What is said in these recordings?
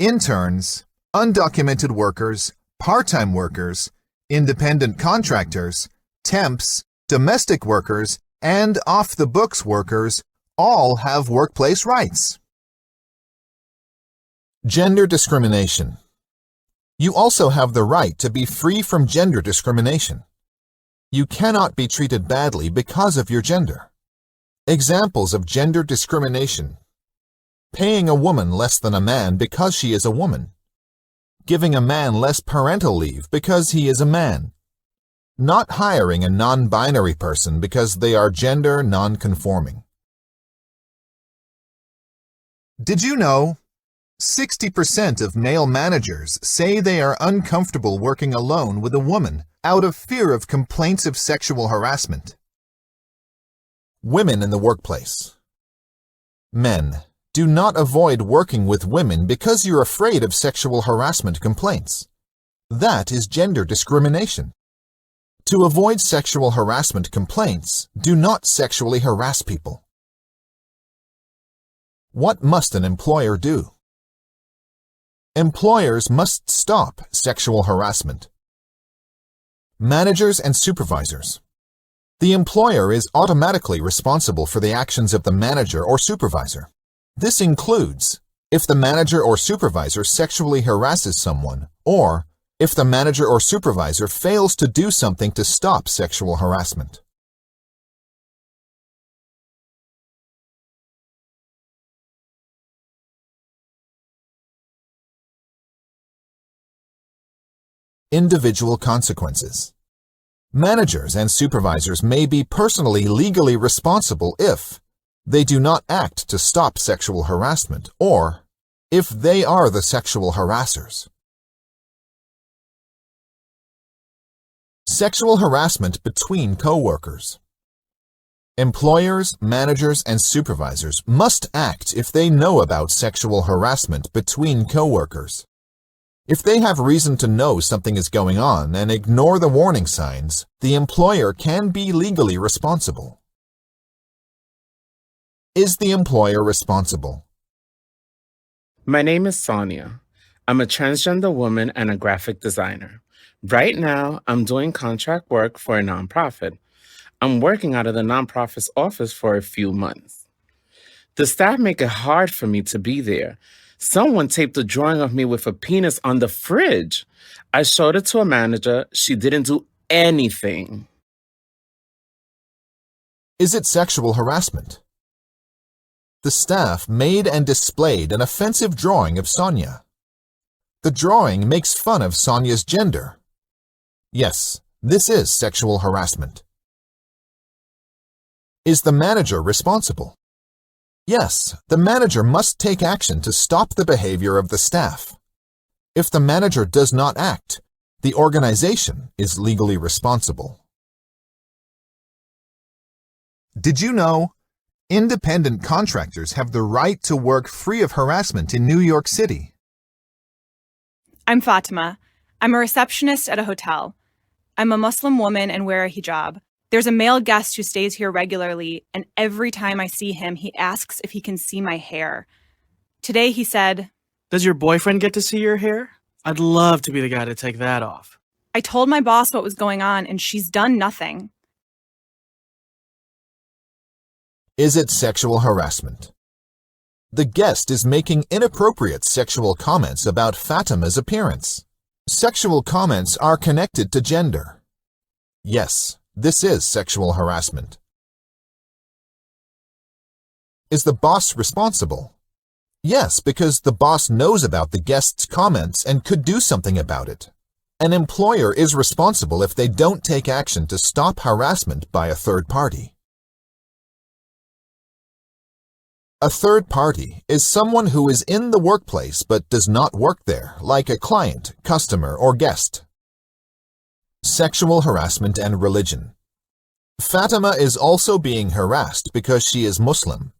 interns, undocumented workers, part-time workers, independent contractors, temps, domestic workers, and off-the-books workers all have workplace rights. Gender discrimination. You also have the right to be free from gender discrimination. You cannot be treated badly because of your gender. Examples of gender discrimination: paying a woman less than a man because she is a woman, giving a man less parental leave because he is a man, not hiring a non-binary person because they are gender non-conforming. Did you know 60% of male managers say they are uncomfortable working alone with a woman out of fear of complaints of sexual harassment? Women in the workplace. Men, do not avoid working with women because you're afraid of sexual harassment complaints. That is gender discrimination. To avoid sexual harassment complaints, do not sexually harass people. What must an employer do? Employers must stop sexual harassment. Managers and supervisors. The employer is automatically responsible for the actions of the manager or supervisor. This includes if the manager or supervisor sexually harasses someone, or if the manager or supervisor fails to do something to stop sexual harassment. Individual consequences. Managers and supervisors may be personally legally responsible if they do not act to stop sexual harassment, or if they are the sexual harassers. Sexual harassment between co-workers. Employers, managers, and supervisors must act if they know about sexual harassment between co-workers. If they have reason to know something is going on and ignore the warning signs, the employer can be legally responsible. Is the employer responsible? My name is Sonia. I'm a transgender woman and a graphic designer. Right now, I'm doing contract work for a nonprofit. I'm working out of the nonprofit's office for a few months. The staff make it hard for me to be there. Someone taped a drawing of me with a penis on the fridge. I showed it to a manager. She didn't do anything. Is it sexual harassment? The staff made and displayed an offensive drawing of Sonia. The drawing makes fun of Sonia's gender. Yes, this is sexual harassment. Is the manager responsible? Yes, the manager must take action to stop the behavior of the staff. If the manager does not act, the organization is legally responsible. Did you know independent contractors have the right to work free of harassment in New York City? I'm Fatima. I'm a receptionist at a hotel. I'm a Muslim woman and wear a hijab. There's a male guest who stays here regularly, and every time I see him, he asks if he can see my hair. Today he said, "Does your boyfriend get to see your hair? I'd love to be the guy to take that off." I told my boss what was going on, and she's done nothing. Is it sexual harassment? The guest is making inappropriate sexual comments about Fatima's appearance. Sexual comments are connected to gender. Yes, this is sexual harassment. Is the boss responsible? Yes, because the boss knows about the guest's comments and could do something about it. An employer is responsible if they don't take action to stop harassment by a third party. A third party is someone who is in the workplace but does not work there, like a client, customer, or guest. Sexual harassment and religion. Fatima is also being harassed because she is Muslim.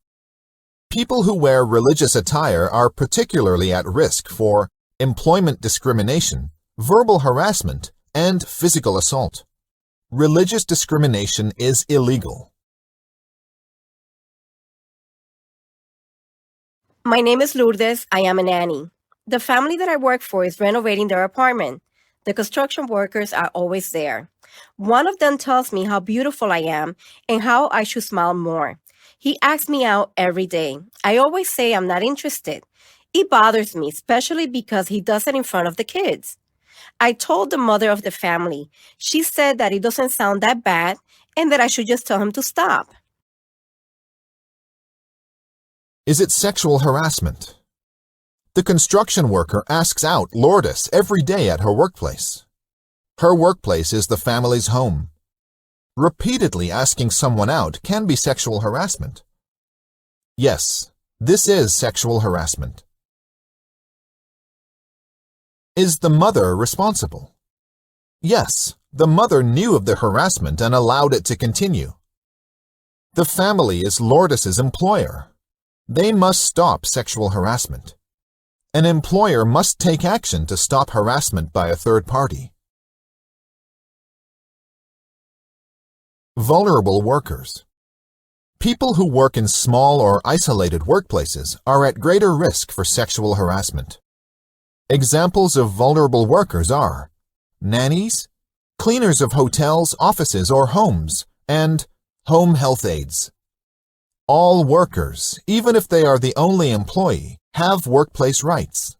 People who wear religious attire are particularly at risk for employment discrimination, verbal harassment, and physical assault. Religious discrimination is illegal. My name is Lourdes. I am a nanny. The family that I work for is renovating their apartment. The construction workers are always there. One of them tells me how beautiful I am and how I should smile more. He asks me out every day. I always say I'm not interested. It bothers me, especially because he does it in front of the kids. I told the mother of the family. She said that it doesn't sound that bad and that I should just tell him to stop. Is it sexual harassment? The construction worker asks out Lourdes every day at her workplace. Her workplace is the family's home. Repeatedly asking someone out can be sexual harassment. Yes, this is sexual harassment. Is the mother responsible? Yes, the mother knew of the harassment and allowed it to continue. The family is Lourdes's employer. They must stop sexual harassment. An employer must take action to stop harassment by a third party. Vulnerable workers. People who work in small or isolated workplaces are at greater risk for sexual harassment. Examples of vulnerable workers are nannies, cleaners of hotels, offices, or homes, and home health aides. All workers, even if they are the only employee, have workplace rights.